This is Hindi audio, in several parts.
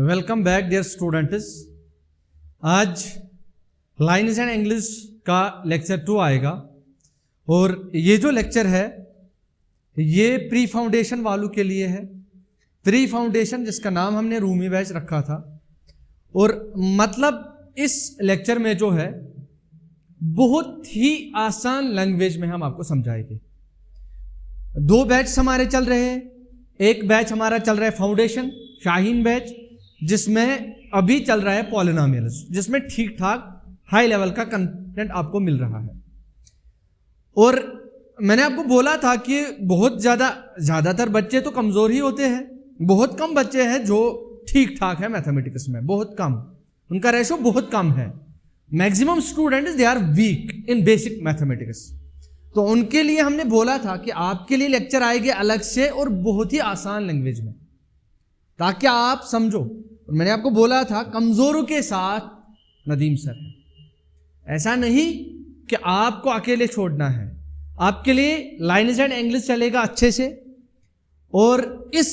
Welcome back dear students. आज लाइन्स एंड एंगल्स का लेक्चर 2 आएगा और ये जो लेक्चर है ये प्री फाउंडेशन वालों के लिए है। प्री फाउंडेशन जिसका नाम हमने रूमी बैच रखा था। और मतलब इस लेक्चर में जो है बहुत ही आसान लैंग्वेज में हम आपको समझाएंगे। 2 बैच हमारे चल रहे हैं। एक बैच हमारा चल रहा है फाउंडेशन शाहीन बैच, जिसमें अभी चल रहा है पॉलिनोमियल्स, जिसमें ठीक ठाक हाई लेवल का कंटेंट आपको मिल रहा है। और मैंने आपको बोला था कि बहुत ज़्यादातर बच्चे तो कमज़ोर ही होते हैं, बहुत कम बच्चे हैं जो ठीक ठाक है मैथमेटिक्स में, बहुत कम, उनका रेशो बहुत कम है। Maximum students they are weak in basic mathematics. तो उनके लिए हमने बोला था कि आपके लिए लेक्चर आएंगे अलग से और बहुत ही आसान लैंग्वेज में, ताकि आप समझो। मैंने आपको बोला था कमजोरों के साथ नदीम सर है। ऐसा नहीं कि आपको अकेले छोड़ना है, आपके लिए लाइन्स एंड एंगल्स चलेगा अच्छे से। और इस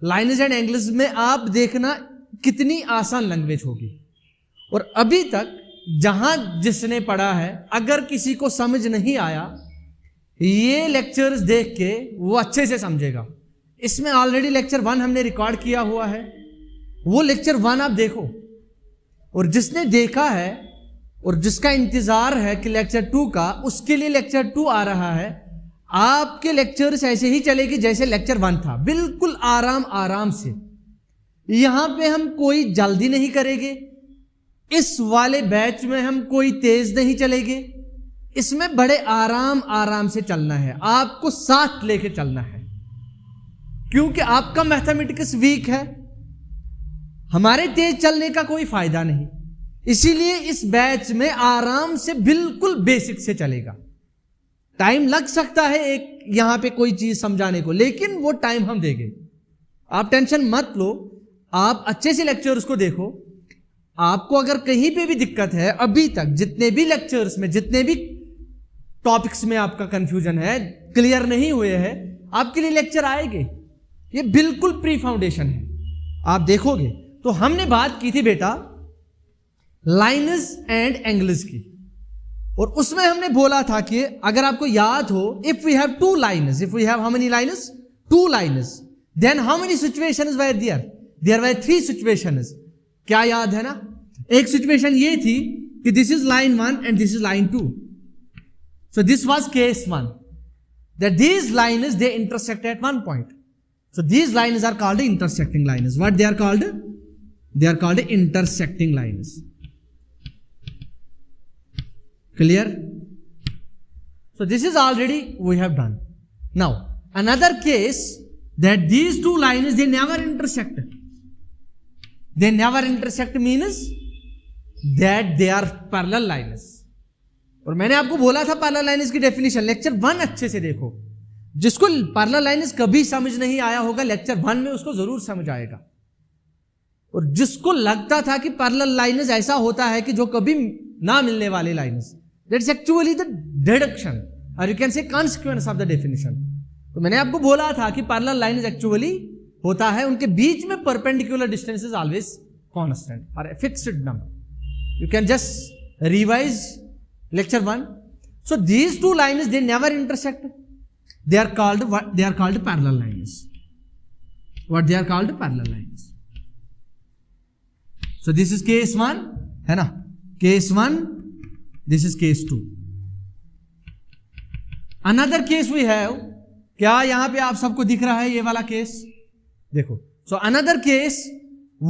लाइन्स एंड एंगल्स में आप देखना कितनी आसान लैंग्वेज होगी। और अभी तक जहां जिसने पढ़ा है, अगर किसी को समझ नहीं आया, ये लेक्चर्स देख के वो अच्छे से समझेगा। इसमें ऑलरेडी लेक्चर 1 हमने रिकॉर्ड किया हुआ है, वो लेक्चर 1 आप देखो। और जिसने देखा है और जिसका इंतजार है कि लेक्चर 2 का, उसके लिए लेक्चर 2 आ रहा है। आपके लेक्चर्स ऐसे ही चलेगी जैसे लेक्चर 1 था, बिल्कुल आराम आराम से। यहां पे हम कोई जल्दी नहीं करेंगे, इस वाले बैच में हम कोई तेज नहीं चलेंगे, इसमें बड़े आराम आराम से चलना है, आपको साथ लेके चलना है। क्योंकि आपका मैथमेटिक्स वीक है, हमारे तेज चलने का कोई फायदा नहीं। इसीलिए इस बैच में आराम से बिल्कुल बेसिक से चलेगा। टाइम लग सकता है एक यहां पे कोई चीज समझाने को, लेकिन वो टाइम हम देंगे। आप टेंशन मत लो, आप अच्छे से लेक्चर्स को देखो। आपको अगर कहीं पे भी दिक्कत है, अभी तक जितने भी लेक्चर्स में, जितने भी टॉपिक्स में आपका कंफ्यूजन है, क्लियर नहीं हुए हैं, आपके लिए लेक्चर आएंगे। ये बिल्कुल प्री फाउंडेशन है, आप देखोगे। तो हमने बात की थी बेटा लाइन्स एंड एंगल्स की, और उसमें हमने बोला था कि अगर आपको याद हो, if we have 2 lines, if we have how many lines, 2 lines, then how many situations were there? There were 3 situations. क्या याद है ना? एक सिचुएशन ये थी कि this is line 1 and this is line 2। So this was case 1, that these lines they intersect at one point. So these lines are called intersecting lines. What they are called? They are called intersecting lines. Clear? So this is already we have done. Now another case that these 2 lines they never intersect. They never intersect means that they are parallel lines. और मैंने आपको बोला था पैरेलल लाइन्स की डेफिनेशन, लेक्चर 1 अच्छे से देखो। जिसको पैरेलल लाइन्स कभी समझ नहीं आया होगा, लेक्चर 1 में उसको जरूर समझ आएगा। और जिसको लगता था कि पैरेलल लाइन्स ऐसा होता है कि जो कभी ना मिलने वाली lines, that's actually the deduction और you can say consequence of the definition. तो मैंने आपको बोला था कि पैरेलल लाइन्स एक्चुअली होता है उनके बीच में perpendicular distance is always constant और fixed number. You can just revise lecture 1. So these 2 lines they never intersect. They are called what? They are called parallel lines. What they are called? Parallel lines. So this is case 1 है ना, case 1, this is case 2. Another case we have, क्या यहां पे आप सबको दिख रहा है ये वाला केस? देखो, so another case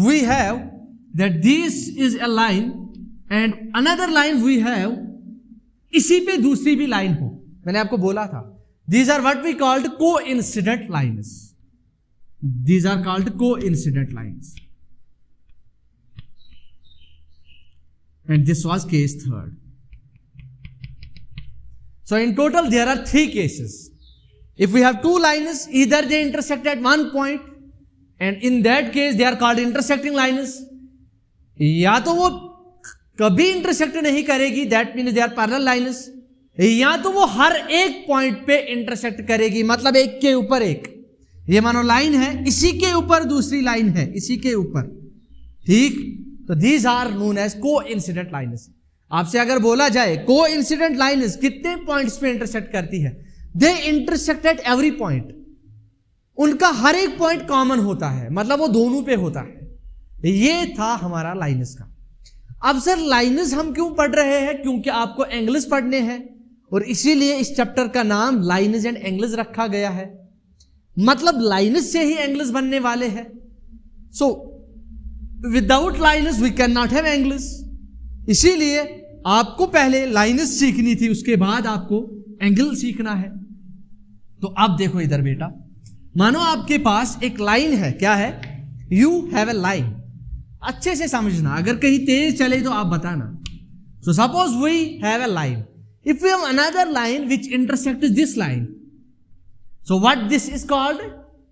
we have that this is a line and another line we have, इसी पे दूसरी भी लाइन हो। मैंने आपको बोला था these are what we called coincident lines. These are called coincident lines. And this was case 3rd. So in total there are 3 cases. If we have 2 lines, either they intersect at one point and in that case they are called intersecting lines, या तो वो कभी इंटरसेक्ट नहीं करेगी, that means they are parallel lines, या तो वो हर एक पॉइंट पे इंटरसेक्ट करेगी, मतलब एक के ऊपर एक। ये मानो लाइन है, इसी के ऊपर दूसरी लाइन है, इसी के ऊपर, ठीक, तो दीज आर नोन एज को इंसिडेंट लाइन्स। आपसे अगर बोला जाए को इंसिडेंट लाइन्स कितने पॉइंट्स पे इंटरसेक्ट करती है, they intersect at every point, उनका हर एक पॉइंट कॉमन होता है, मतलब वो दोनों पे होता है। ये था हमारा लाइन्स का। अब सर लाइन्स हम क्यों पढ़ रहे हैं, क्योंकि आपको एंगल्स पढ़ने हैं और इसीलिए इस चैप्टर का नाम लाइन्स एंड एंगल्स रखा गया है, मतलब लाइन्स से ही एंगल्स बनने वाले हैं। So without lines we can not have angles, इसीलिए आपको पहले लाइन्स सीखनी थी, उसके बाद आपको एंगल सीखना है। तो अब देखो इधर बेटा, मानो आपके पास एक लाइन है, क्या है, यू हैव ए लाइन। अच्छे से समझना, अगर कहीं तेज चले तो आप बताना। So suppose we have a line, if we have another line which intersects this line, so what this is called,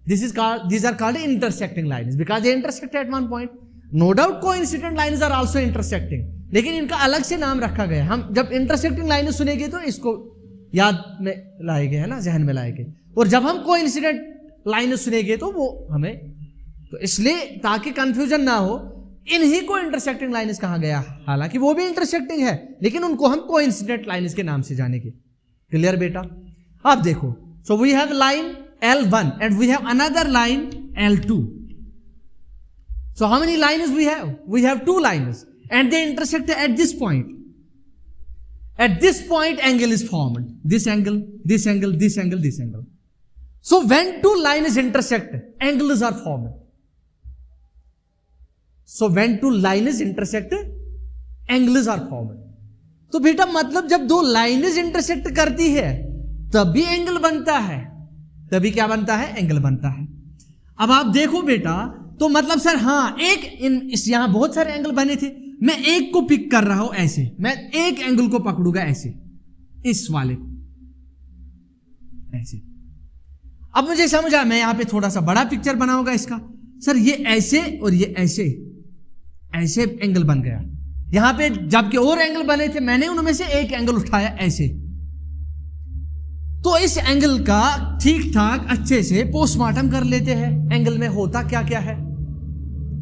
these are called intersecting lines because they intersect at one point. No doubt coincident lines are also intersecting, लेकिन इनका अलग से नाम रखा गया है। हम जब इंटरसेक्टिंग लाइन सुनेंगे तो इसको याद में लाएंगे, है ना, जहन में लाएंगे, और जब हम कोइंसिडेंट लाइन सुनेंगे तो वो हमें, तो इसलिए ताकि कंफ्यूजन ना हो, इन्हीं को इंटरसेक्टिंग लाइन्स कहा गया, हालांकि वो भी इंटरसेक्टिंग है लेकिन उनको हम कोइंसिडेंट लाइन्स के नाम से जानेंगे। क्लियर बेटा? अब देखो, so we have line L1 and we have another line L2. So how many lines we have? We have two lines and they intersect at this point. At this point angle is formed. This angle, this angle, this angle, this angle. So when two lines intersect, angles are formed. So when two lines intersect, angles are formed. तो बेटा मतलब जब दो लाइनें इंटरसेक्ट करती है तभी एंगल बनता है, तभी क्या बनता है, एंगल बनता है। अब आप देखो बेटा, तो मतलब सर हाँ, यहां बहुत सारे एंगल बने थे, मैं एक को पिक कर रहा हूं ऐसे, मैं एक एंगल को पकड़ूंगा ऐसे, इस वाले को ऐसे। अब मुझे समझ आया, मैं यहां पे थोड़ा सा बड़ा पिक्चर बनाऊंगा इसका। सर ये ऐसे और ये ऐसे, ऐसे एंगल बन गया। यहां पे जबकि और एंगल बने थे, मैंने उनमें से एक एंगल उठाया ऐसे, तो इस एंगल का ठीक ठाक अच्छे से पोस्टमार्टम कर लेते हैं, एंगल में होता क्या क्या है।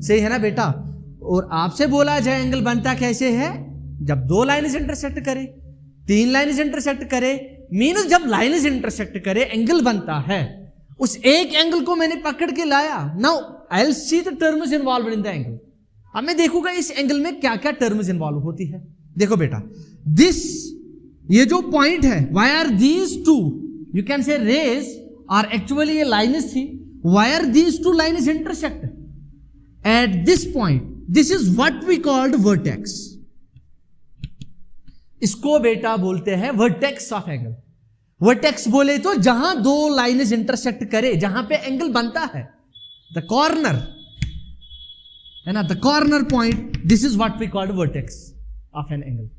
सही है ना बेटा? और आपसे बोला जाए एंगल बनता कैसे है, जब दो लाइन्स इंटरसेक्ट करे, तीन लाइन्स इंटरसेक्ट करे, मीन्स जब लाइन्स इंटरसेक्ट करे एंगल बनता है। उस एक एंगल को मैंने पकड़ के लाया, now I will see the terms involved in the angle. अब मैं देखूंगा इस एंगल में क्या क्या टर्म्स इन्वॉल्व होती है। देखो बेटा, दिस, ये जो पॉइंट है, why are these two, you can say rays are actually ये लाइन्स थी, why are these two lines intersect at this point, this is what we called vertex. इसको बेटा बोलते हैं वर्टेक्स ऑफ एंगल। वर्टेक्स बोले तो जहां दो लाइन्स इंटरसेक्ट करे, जहां पे एंगल बनता है, द कॉर्नर है ना, the corner point, this is what we called vertex of an angle.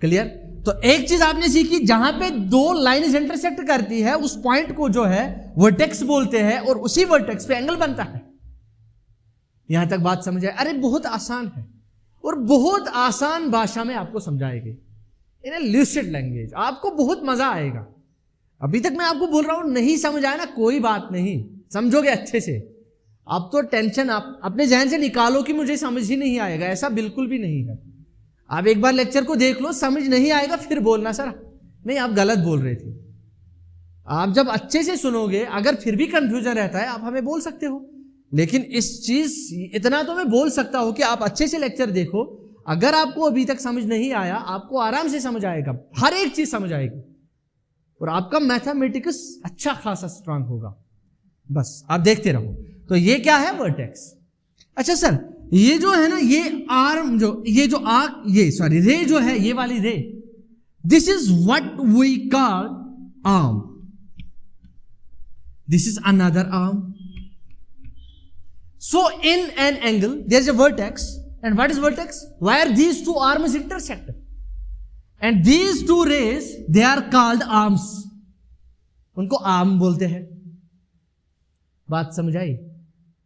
Clear? तो एक चीज आपने सीखी, जहां पे दो लाइन्स इंटरसेक्ट करती है उस पॉइंट को जो है वर्टेक्स बोलते हैं, और उसी वर्टेक्स पे एंगल बनता है। यहां तक बात समझ आए? अरे बहुत आसान है और बहुत आसान भाषा में आपको समझाएगी, इन ए ल्यूसिड लैंग्वेज, आपको बहुत मजा आएगा। अभी तक मैं आपको बोल रहा हूं, नहीं समझ आया ना, कोई बात नहीं, समझोगे अच्छे से। आप तो टेंशन आप अपने जहन से निकालो कि मुझे समझ ही नहीं आएगा, ऐसा बिल्कुल भी नहीं है। आप एक बार लेक्चर को देख लो, समझ नहीं आएगा फिर बोलना सर नहीं आप गलत बोल रहे थे। आप जब अच्छे से सुनोगे, अगर फिर भी कंफ्यूजन रहता है, आप हमें बोल सकते हो। लेकिन इस चीज, इतना तो मैं बोल सकता हूं कि आप अच्छे से लेक्चर देखो, अगर आपको अभी तक समझ नहीं आया, आपको आराम से समझ आएगा, हर एक चीज समझ आएगी, और आपका मैथमेटिक्स अच्छा खासा स्ट्रांग होगा। बस आप देखते रहो। तो ये क्या है, वर्टेक्स। अच्छा सर, ये जो है ना, ये आर्म, जो ये जो आर्क, ये सॉरी रे जो है, ये वाली ray, this is what we call arm, this is another arm. So in an angle there is a vertex, and what is vertex, where these two arms intersect, and these two rays they are called arms, उनको आर्म बोलते हैं। बात समझ आई?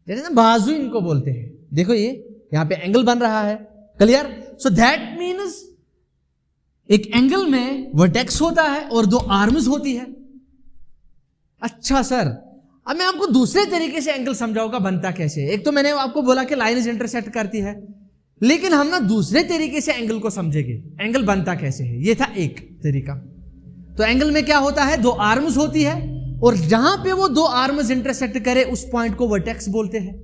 जैसे ना बाजू इनको बोलते हैं। देखो ये यहां पे एंगल बन रहा है। क्लियर? सो दैट मीन्स एक एंगल में वर्टेक्स होता है और दो आर्म्स होती है। अच्छा सर, अब मैं आपको दूसरे तरीके से एंगल समझाऊंगा बनता कैसे। एक तो मैंने आपको बोला कि लाइन इंटरसेक्ट करती है, लेकिन हम ना दूसरे तरीके से एंगल को समझेंगे, एंगल बनता कैसे है। ये था एक तरीका। तो एंगल में क्या होता है, दो आर्म्स होती है और जहां पे वो दो आर्म्स इंटरसेक्ट करे उस पॉइंट को वर्टेक्स बोलते हैं,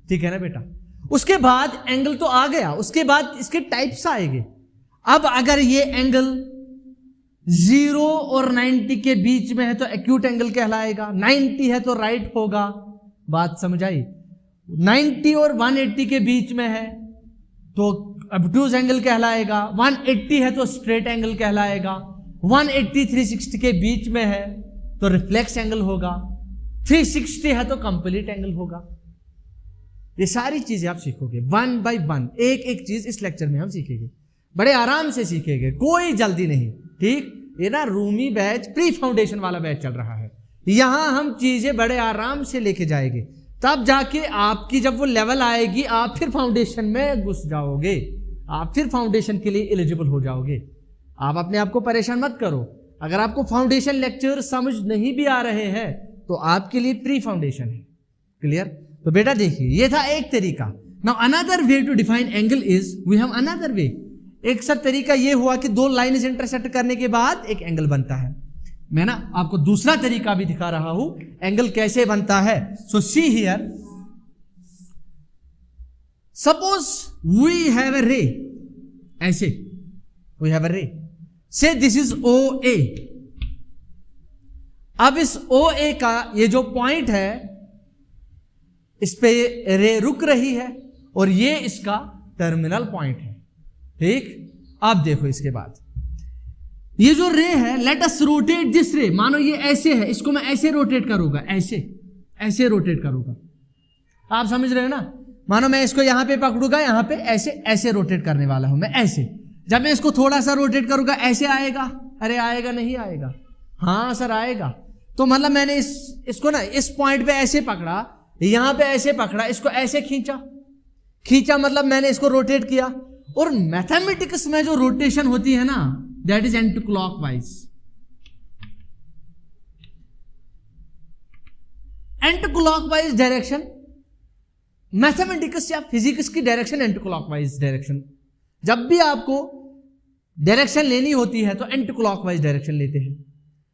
ठीक है ना बेटा। उसके बाद एंगल तो आ गया, उसके बाद इसके टाइप्स आएंगे। अब अगर ये एंगल 0 और 90 के बीच में है तो एक्यूट एंगल कहलाएगा, 90 है तो राइट होगा, बात समझ आई। 90 और 180 के बीच में है तो ऑब्टूज एंगल कहलाएगा, 180 है तो स्ट्रेट एंगल कहलाएगा, 180 360 के बीच में है तो रिफ्लेक्स एंगल होगा, 360 है तो कंप्लीट एंगल होगा। ये सारी चीजें आप सीखोगे वन बाय वन, एक एक चीज इस लेक्चर में हम सीखेंगे, बड़े आराम से सीखेंगे, कोई जल्दी नहीं, ठीक। ये ना रूमी बैच, प्री फाउंडेशन वाला बैच चल रहा है, यहां हम चीजें बड़े आराम से लेके जाएंगे, तब जाके आपकी जब वो लेवल आएगी आप फिर फाउंडेशन में घुस जाओगे, आप फिर फाउंडेशन के लिए एलिजिबल हो जाओगे। आप अपने आप को परेशान मत करो, अगर आपको फाउंडेशन लेक्चर समझ नहीं भी आ रहे हैं तो आपके लिए प्री फाउंडेशन है, क्लियर। तो बेटा देखिए, ये था एक तरीका। Now another way to define angle is, we have another way. एक सर तरीका ये हुआ कि दो लाइन्स इंटरसेक्ट करने के बाद एक एंगल बनता है। मैं ना आपको दूसरा तरीका भी दिखा रहा हूं एंगल कैसे बनता है। So see here, suppose we have a ray, ऐसे वी हैव ए रे, से दिस इज ओ ए। अब इस ओ ए का ये जो पॉइंट है इस पे रे रुक रही है और ये इसका टर्मिनल पॉइंट है, ठीक। अब देखो इसके बाद ये जो रे है, लेट अस रोटेट दिस रे। मानो ये ऐसे है, इसको मैं ऐसे रोटेट करूंगा, ऐसे ऐसे रोटेट करूंगा, आप समझ रहे हो ना। मानो मैं इसको यहां पे पकड़ूंगा, यहां पे ऐसे ऐसे रोटेट करने वाला हूं मैं, ऐसे। जब मैं इसको थोड़ा सा रोटेट करूंगा ऐसे आएगा, अरे आएगा नहीं आएगा, हाँ सर आएगा। तो मतलब मैंने इसको ना इस पॉइंट पे ऐसे पकड़ा, यहां पे ऐसे पकड़ा, इसको ऐसे खींचा मतलब मैंने इसको रोटेट किया। और मैथमेटिक्स में जो रोटेशन होती है ना, that is anti clockwise. Anti clockwise direction, mathematics या फिजिक्स की डायरेक्शन एंटी क्लॉकवाइज डायरेक्शन। जब भी आपको डायरेक्शन लेनी होती है तो एंटी क्लॉकवाइज डायरेक्शन लेते हैं,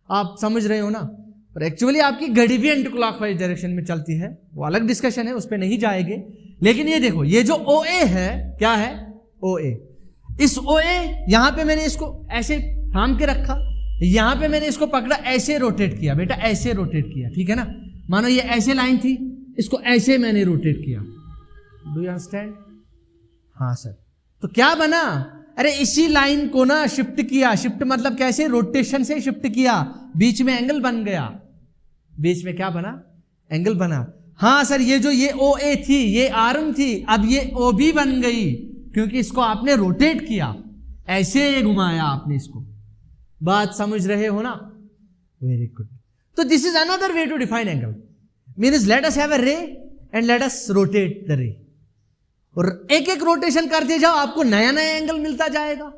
आप समझ रहे हो ना। पर एक्चुअली आपकी घड़ी भी एंटी क्लॉकवाइज डायरेक्शन में चलती है, वो अलग डिस्कशन है, उस पर नहीं जाएंगे। लेकिन ये देखो, ये जो ओ ए है, क्या है ओ ए, इस ओ ए यहां पे मैंने इसको ऐसे थाम के रखा, यहां पे मैंने इसको पकड़ा, ऐसे रोटेट किया बेटा, ऐसे रोटेट किया, ठीक है ना। मानो ये ऐसे लाइन थी, इसको ऐसे मैंने रोटेट किया, डू यू अंडरस्टैंड। हाँ सर। तो क्या बना, अरे इसी लाइन को ना शिफ्ट किया, शिफ्ट मतलब कैसे, रोटेशन से शिफ्ट किया, बीच में एंगल बन गया। बीच में क्या बना, एंगल बना। हाँ सर, ये जो ये ओ ए थी, ये आर्म थी, अब ये ओ बी बन गई, क्योंकि इसको आपने रोटेट किया, ऐसे घुमाया आपने इसको। बात समझ रहे हो ना, वेरी गुड। तो this is another way to define angle, means let us have a ray and let us rotate the ray. और एक एक रोटेशन करते जाओ, आपको नया नया एंगल मिलता जाएगा।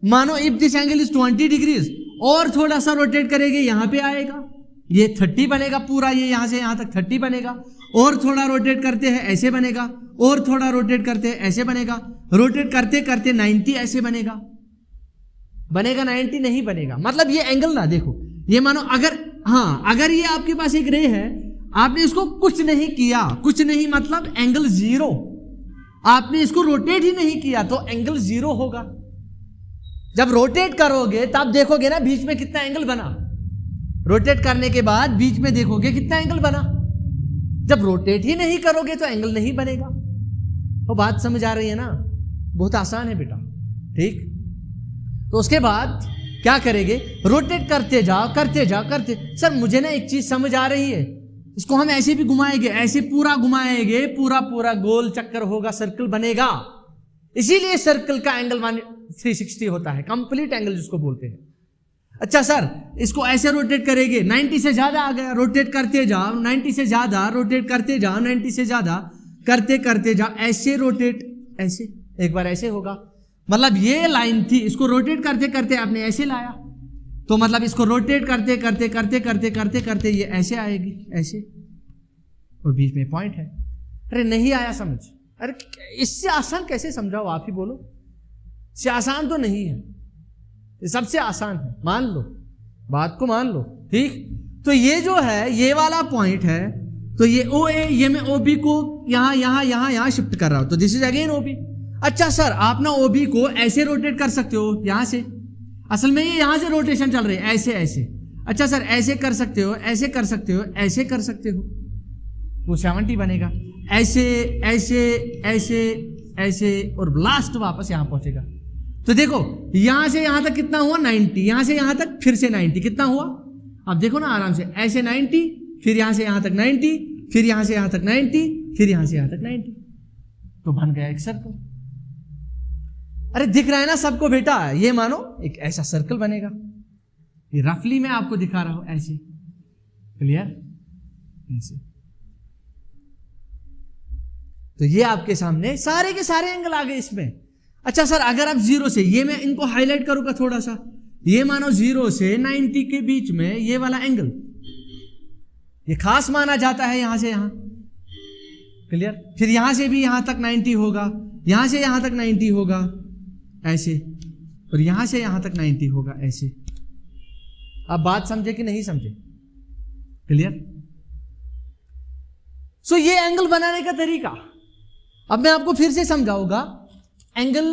मानो if this angle is 20 degrees, और थोड़ा सा रोटेट करेंगे, यहां पे आएगा, ये 30 बनेगा पूरा, ये यहां से यहां तक 30 बनेगा। और थोड़ा रोटेट करते हैं, ऐसे बनेगा, और थोड़ा रोटेट करते हैं, ऐसे बनेगा, रोटेट करते करते 90 ऐसे बनेगा, 90 नहीं बनेगा। मतलब ये एंगल ना देखो, ये मानो अगर, हाँ अगर ये आपके पास एक रे है, आपने इसको कुछ नहीं किया, कुछ नहीं मतलब एंगल 0, आपने इसको रोटेट ही नहीं किया तो एंगल 0 होगा। जब रोटेट करोगे तब देखोगे ना बीच में कितना एंगल बना, रोटेट करने के बाद बीच में देखोगे कितना एंगल बना। जब रोटेट ही नहीं करोगे तो एंगल नहीं बनेगा। तो बात समझ आ रही है ना, बहुत आसान है बेटा, ठीक। तो उसके बाद क्या करेंगे, रोटेट करते जाओ करते जाओ करते। सर मुझे ना एक चीज समझ आ रही है, इसको हम ऐसे भी घुमाएंगे, ऐसे पूरा घुमाएंगे, पूरा पूरा गोल चक्कर होगा, सर्कल बनेगा। इसीलिए सर्कल का एंगल 360 होता है, कंप्लीट एंगल जिसको बोलते हैं। अच्छा सर इसको ऐसे रोटेट करेंगे, 90 से ज्यादा आ गया, रोटेट करते जाओ, 90 से ज्यादा रोटेट करते जाओ, 90 से ज्यादा करते करते जाओ, ऐसे रोटेट, ऐसे एक बार ऐसे होगा। मतलब ये लाइन थी, इसको रोटेट करते करते आपने ऐसे लाया, तो मतलब इसको रोटेट करते करते करते करते करते करते ये ऐसे आएगी, ऐसे और बीच में पॉइंट है। अरे नहीं आया समझ? अरे इससे आसान कैसे समझाओ, आप ही बोलो। इससे आसान तो नहीं है, ये सबसे आसान है, मान लो, बात को मान लो, ठीक। तो ये जो है ये वाला पॉइंट है, तो ये ओ ए, ये मैं ओ बी को यहां यहां यहां यहां शिफ्ट कर रहा हूं, तो this is again O B. अच्छा सर, आप ना ओ बी को ऐसे रोटेट कर सकते हो, यहां से, असल में ये यहां से रोटेशन चल रही है, ऐसे ऐसे। अच्छा सर, ऐसे कर सकते हो, ऐसे कर सकते हो, ऐसे कर सकते हो, वो 70 बनेगा। ऐसे ऐसे ऐसे ऐसे और लास्ट वापस यहां पहुंचेगा। तो देखो यहां से यहां तक कितना हुआ 90, यहां से यहां तक फिर से 90, कितना हुआ? अब देखो ना आराम से, ऐसे 90, फिर यहां से यहां तक 90, फिर यहां से यहां तक 90, फिर यहां से यहां तक 90, तो बन गया एक सर्कल। अरे दिख रहा है ना सबको बेटा? ये मानो एक ऐसा सर्कल बनेगा। ये रफली मैं आपको दिखा रहा हूं, ऐसे, क्लियर? ऐसे। तो ये आपके सामने सारे के सारे एंगल आ गए इसमें। अच्छा सर, अगर आप जीरो से, ये मैं इनको हाईलाइट करूंगा थोड़ा सा, ये मानो 0 से 90 के बीच में ये वाला एंगल, ये खास माना जाता है यहां से यहां, क्लियर? फिर यहां से भी यहां तक 90 होगा, यहां से यहां तक 90 होगा ऐसे, और यहां से यहां तक 90 होगा ऐसे। अब बात समझे कि नहीं समझे? क्लियर? सो ये एंगल बनाने का तरीका अब मैं आपको फिर से समझाऊंगा। एंगल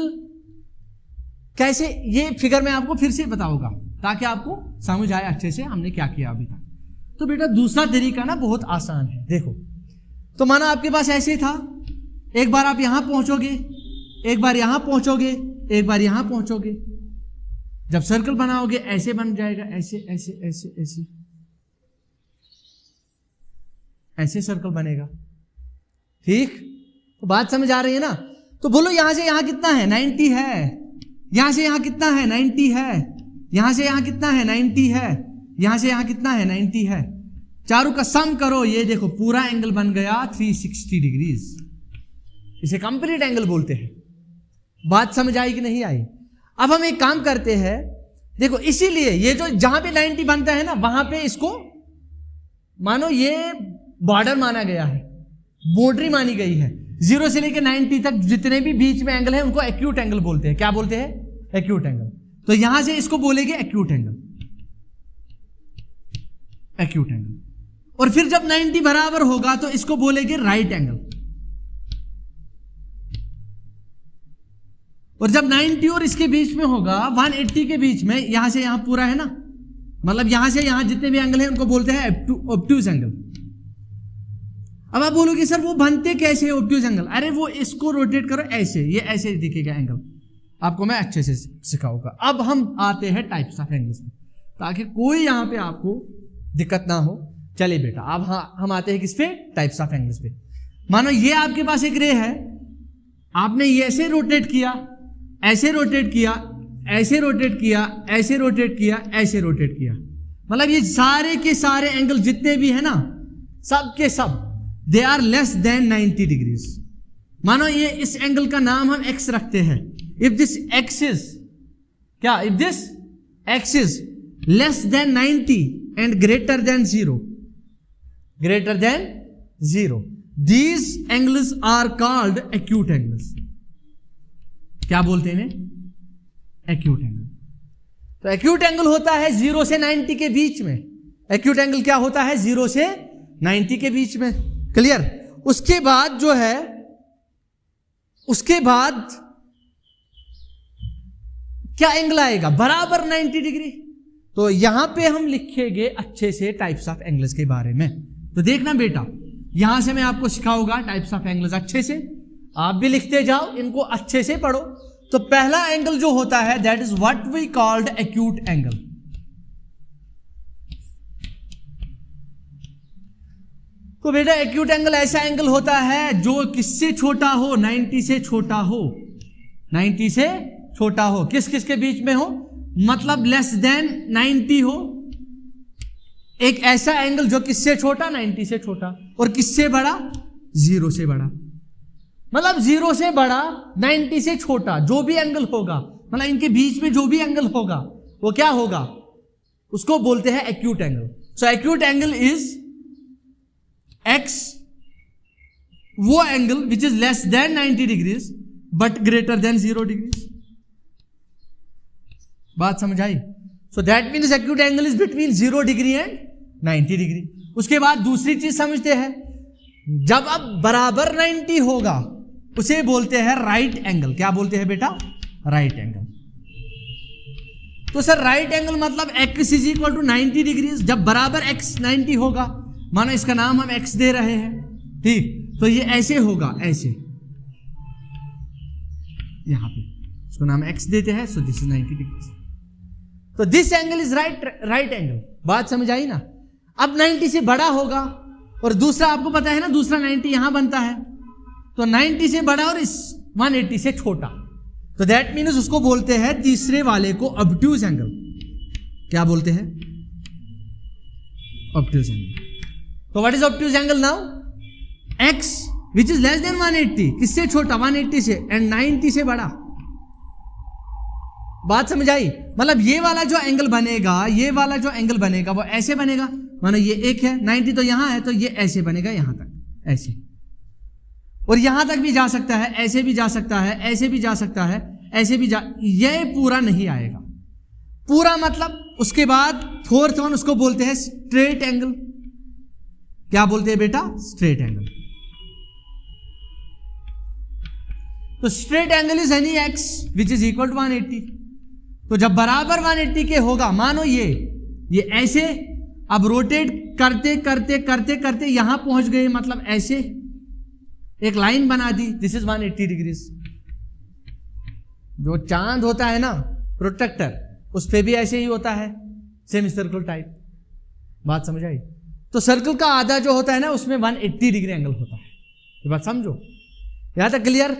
कैसे, ये फिगर मैं आपको फिर से बताऊंगा ताकि आपको समझ आए अच्छे से हमने क्या किया अभी तक। तो बेटा दूसरा तरीका ना बहुत आसान है। देखो, तो माना आपके पास ऐसे था, एक बार आप यहां पहुंचोगे, एक बार यहां पहुंचोगे, एक बार यहां पहुंचोगे। जब सर्कल बनाओगे ऐसे बन जाएगा, ऐसे ऐसे ऐसे ऐसे ऐसे सर्कल बनेगा, ठीक? तो बात समझ आ रही है ना? तो बोलो यहां से यहां कितना है? 90 है। यहां से यहां कितना है? 90 है। यहां से यहां कितना है? 90 है। यहां से यहां कितना है? 90 है। चारों का सम करो, ये देखो पूरा एंगल बन गया 360 डिग्रीज। इसे कंप्लीट एंगल बोलते हैं। बात समझ आई कि नहीं आई? अब हम एक काम करते हैं, देखो इसीलिए ये जो जहां पे 90 बनता है ना, वहां पे इसको मानो ये बॉर्डर माना गया है, बाउंड्री मानी गई है। 0 से लेकर 90 तक जितने भी बीच में एंगल है उनको एक्यूट एंगल बोलते हैं। क्या बोलते हैं? Acute angle. तो यहां से इसको बोलेंगे एक्यूट एंगल, एक्यूट एंगल। और फिर जब 90 बराबर होगा तो इसको बोलेंगे राइट एंगल। और जब 90 और इसके बीच में होगा 180 के बीच में, यहां से यहां पूरा है ना, मतलब यहां से यहां जितने भी एंगल हैं उनको बोलते हैं ऑब्ट्यूज एंगल। अब आप बोलोगे सर वो बनते कैसे ऑब्ट्यूज एंगल? अरे वो इसको रोटेट करो ऐसे, ये ऐसे दिखेगा एंगल, आपको मैं अच्छे से सिखाऊंगा। अब हम आते हैं टाइप्स ऑफ एंगल्स में, ताकि कोई यहां पे आपको दिक्कत ना हो। चलिए बेटा, अब हम आते हैं किस पे? टाइप्स ऑफ एंगल्स पे। मानो ये आपके पास एक रे है, आपने ये ऐसे रोटेट किया, ऐसे रोटेट किया, ऐसे रोटेट किया, ऐसे रोटेट किया, ऐसे रोटेट किया, मतलब ये सारे के सारे एंगल जितने भी है ना, सब के सब they are less than 90 degrees. मानो ये इस एंगल का नाम हम एक्स रखते हैं। इफ दिस एक्स इज क्या? If this x is less than 90 and greater than 0, greater than 0, these angles are called acute angles। क्या बोलते हैं? Acute angle. तो एक्यूट एंगल होता है 0 से 90 के बीच में। एक्यूट एंगल क्या होता है? 0 से 90 के बीच में, क्लियर? उसके बाद जो है, उसके बाद क्या एंगल आएगा? बराबर 90 डिग्री। तो यहां पे हम लिखेंगे अच्छे से टाइप्स ऑफ एंगल्स के बारे में। तो देखना बेटा, यहां से मैं आपको सिखाऊंगा टाइप्स ऑफ एंगल्स अच्छे से, आप भी लिखते जाओ, इनको अच्छे से पढ़ो। तो पहला एंगल जो होता है that is what we called acute angle. तो बेटा एक्यूट एंगल ऐसा एंगल होता है जो किससे छोटा हो? 90 से छोटा हो, 90 से छोटा हो। किस किस के बीच में हो? मतलब लेस देन 90 हो। एक ऐसा एंगल जो किससे छोटा? 90 से छोटा। और किससे बड़ा? 0 से बड़ा। मतलब 0 से बड़ा, 90 से छोटा, जो भी एंगल होगा, मतलब इनके बीच में जो भी एंगल होगा वो क्या होगा? उसको बोलते हैं acute angle. So acute angle is x वो angle which is less than 90 degrees but greater than 0 degrees. बात समझ आई? So that means acute angle is between 0 degree and 90 degree. उसके बाद दूसरी चीज समझते हैं, जब अब बराबर 90 होगा उसे बोलते हैं राइट एंगल। क्या बोलते हैं बेटा? Right angle. तो सर राइट एंगल मतलब x is equal to 90 degrees. जब बराबर x 90 होगा, मानो इसका नाम हम x दे रहे हैं, ठीक, तो ये ऐसे होगा, ऐसे यहां पे इसको नाम x देते हैं। So this is 90 degrees. तो this angle is right angle. बात समझ आई ना? अब 90 से बड़ा होगा और दूसरा आपको पता है ना, दूसरा 90 यहां बनता है, तो 90 से बड़ा और इस 180 से छोटा, तो दैट मीन्स उसको बोलते हैं तीसरे वाले को ऑब्ट्यूज एंगल। क्या बोलते हैं? Obtuse angle. तो what is obtuse angle now? x which is less than 180, किससे छोटा? 180 से, एंड 90 से बड़ा। बात समझ आई? मतलब ये वाला जो एंगल बनेगा, ये वाला जो एंगल बनेगा वो ऐसे बनेगा, मानो ये एक है, 90 तो यहां है, तो ये ऐसे बनेगा यहां तक, ऐसे, और यहां तक भी जा सकता है, ऐसे भी जा सकता है, ऐसे भी जा सकता है, ऐसे भी जा, ये पूरा नहीं आएगा पूरा। मतलब उसके बाद फोर्थ वन उसको बोलते हैं स्ट्रेट एंगल। क्या बोलते हैं बेटा? Straight angle. तो straight angle is any X which is equal to 180। तो जब बराबर 180 के होगा, मानो ये ऐसे, अब रोटेट करते करते करते करते यहां पहुंच गए, मतलब ऐसे एक लाइन बना दी, दिस इज 180 डिग्रीज। जो चांद होता है ना प्रोटेक्टर, उस पे भी ऐसे ही होता है, सेमी सर्कल टाइप। बात समझ आई? तो सर्कल का आधा जो होता है ना, उसमें 180 डिग्री एंगल होता है। ये बात समझो, यहां तक क्लियर?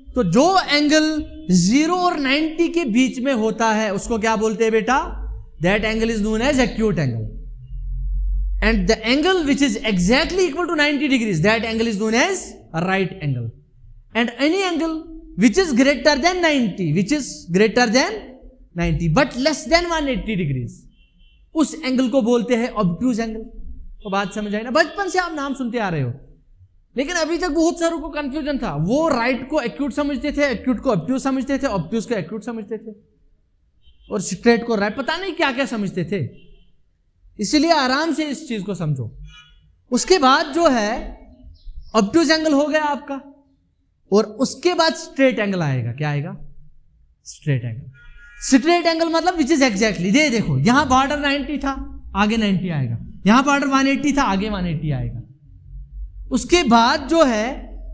तो जो एंगल 0 और 90 के बीच में होता है उसको क्या बोलते हैं बेटा? That angle is known as acute angle. And the angle which is exactly equal to 90 degrees, that angle is known as right angle. And any angle which is greater than 90, which is greater than 90 but less than 180 degrees, उस एंगल को बोलते हैं ऑब्ट्यूज एंगल। तो बात समझ आई ना? बचपन से आप नाम सुनते आ रहे हो, लेकिन अभी तक बहुत सारों को कंफ्यूजन था। वो राइट को एक्यूट समझते थे, एक्यूट को ऑब्ट्यूज समझते थे, ऑब्ट्यूज को एक्यूट समझते थे, और स्ट्रेट को राइट, पता नहीं क्या क्या समझते थे। इसलिए आराम से इस चीज को समझो। उसके बाद जो है ऑब्ट्यूज एंगल हो गया आपका, और उसके बाद स्ट्रेट एंगल आएगा। क्या आएगा? Straight angle. स्ट्रेट एंगल मतलब विच इज एग्जैक्टली, देखो यहां बॉर्डर 90 था, आगे 90 आएगा, यहां बॉर्डर 180 था, आगे 180 आएगा। उसके बाद जो है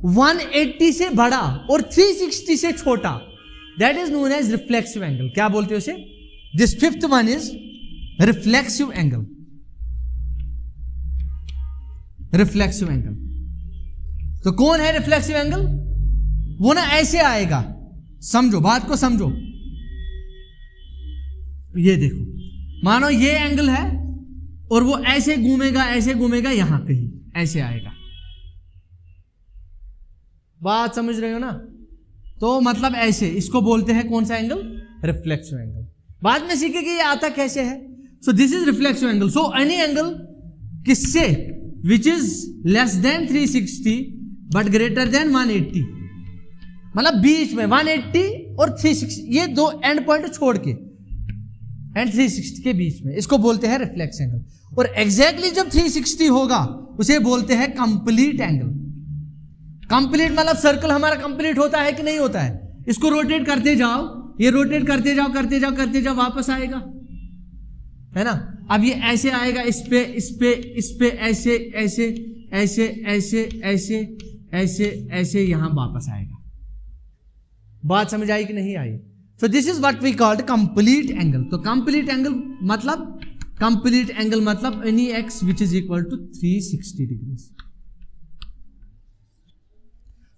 180 से बड़ा और 360 से छोटा, that is known as reflexive angle. क्या बोलते हो उसे? This fifth one is reflexive angle. Reflexive angle. तो कौन है रिफ्लेक्सिव एंगल? वो ना ऐसे आएगा, समझो बात को समझो। ये देखो, मानो ये एंगल है और वो ऐसे घूमेगा, ऐसे घूमेगा, यहां कहीं ऐसे आएगा। बात समझ रहे हो ना? तो मतलब ऐसे, इसको बोलते हैं कौन सा एंगल? Reflexive angle. बाद में सीखेंगे ये आता कैसे है। So this is reflexive angle. So any angle किससे? Which is less than 360 but greater than 180, मतलब बीच में 180 और 360, ये दो एंड पॉइंट छोड़ के, एंड 360 के बीच में, इसको बोलते हैं रिफ्लेक्स एंगल। और एग्जैक्टली जब 360 होगा उसे बोलते हैं कंप्लीट एंगल। कंप्लीट मतलब सर्कल हमारा कंप्लीट होता है कि नहीं होता है? इसको रोटेट करते जाओ, ये रोटेट करते जाओ करते जाओ करते जाओ, वापस आएगा, है ना? अब ये ऐसे आएगा, इस पे इस पे इस पे, ऐसे ऐसे ऐसे ऐसे ऐसे ऐसे ऐसे, यहां वापस आएगा। बात समझ आई कि नहीं आई? So this is what we called complete angle. तो कंप्लीट एंगल मतलब any X which is equal to 360 degrees.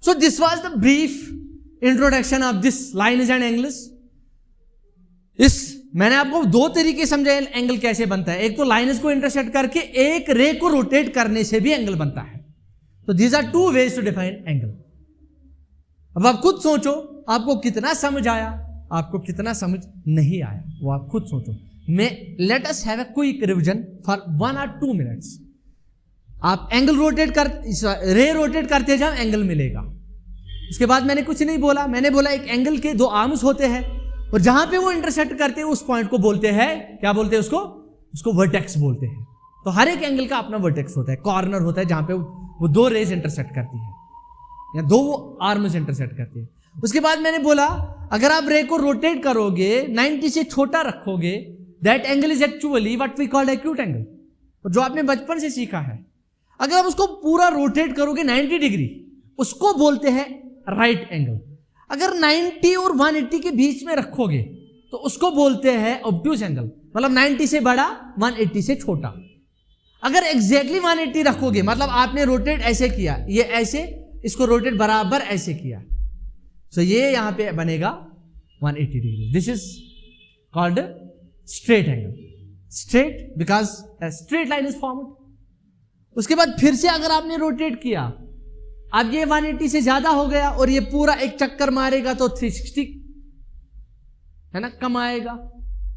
So this was the brief introduction of this lines and angles. मैंने आपको दो तरीके समझाए एंगल कैसे बनता है। एक तो लाइन्स को इंटरसेक्ट करके एक रे को रोटेट करने से भी एंगल बनता है। तो these are two ways to define angle. अब आप खुद सोचो आपको कितना समझ आया, आपको कितना समझ नहीं आया, वो आप खुद सोचो। Late us have a quick revision for 1 or 2 minutes. आप एंगल रे रोटेट करते जाओ, एंगल मिलेगा। उसके बाद मैंने कुछ नहीं बोला, मैंने बोला एक एंगल के दो आर्म्स होते हैं और जहां पे वो इंटरसेक्ट करते हैं उस पॉइंट को बोलते हैं, क्या बोलते हैं उसको वर्टेक्स बोलते हैं। तो हर एक एंगल का अपना वर्टेक्स होता है, कॉर्नर होता है जहां पे वो दो रेज इंटरसेक्ट करती है या दो आर्म्स इंटरसेक्ट करती है। उसके बाद मैंने बोला अगर आप रे को रोटेट करोगे 90 से छोटा रखोगे, that angle is actually what we called acute angle, जो आपने बचपन से सीखा है। अगर आप उसको पूरा रोटेट करोगे 90 डिग्री, उसको बोलते हैं राइट एंगल। अगर 90 और 180 के बीच में रखोगे तो उसको बोलते हैं ऑब्ट्यूज एंगल, मतलब 90 से बड़ा 180 से छोटा। अगर एग्जैक्टली 180 रखोगे, मतलब आपने रोटेट ऐसे किया, ये ऐसे, इसको रोटेट बराबर ऐसे किया, सो ये यहां पे बनेगा 180 degree. This is called straight angle, straight because straight line is formed. उसके बाद फिर से अगर आपने रोटेट किया, अब ये 180 से ज्यादा हो गया और ये पूरा एक चक्कर मारेगा तो 360 है ना, कम आएगा।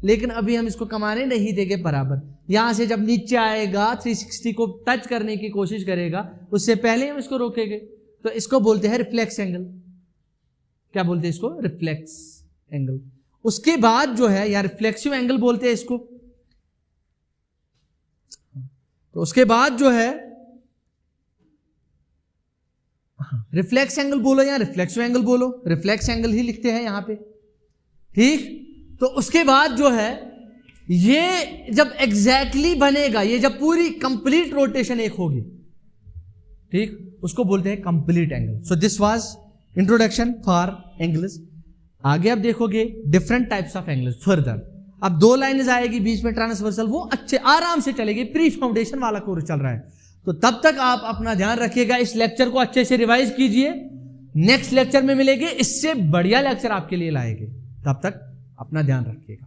लेकिन अभी हम इसको कमाने नहीं देंगे बराबर। यहां से जब नीचे आएगा 360 को टच करने की कोशिश करेगा, उससे पहले हम इसको रोकेंगे, तो इसको बोलते हैं रिफ्लेक्स एंगल। क्या बोलते हैं इसको? Reflex angle. उसके बाद जो है या रिफ्लेक्सिव एंगल बोलते हैं इसको। तो उसके बाद जो है रिफ्लेक्स एंगल बोलो या रिफ्लेक्सिव एंगल बोलो, रिफ्लेक्स एंगल ही लिखते हैं यहां पे, ठीक। तो उसके बाद जो है ये जब एग्जैक्टली बनेगा, ये जब पूरी कंप्लीट रोटेशन एक होगी, ठीक, उसको बोलते हैं complete angle. So this was introduction for angles. आगे आप देखोगे different types of angles further. अब 2 लाइन्स आएगी बीच में ट्रांसवर्सल, वो अच्छे आराम से चलेगी, प्री फाउंडेशन वाला कोर्स चल रहा है। तो तब तक आप अपना ध्यान रखिएगा, इस लेक्चर को अच्छे से रिवाइज कीजिए। नेक्स्ट लेक्चर में मिलेंगे, इससे बढ़िया लेक्चर आपके लिए लाएंगे। तब तक अपना ध्यान रखिएगा।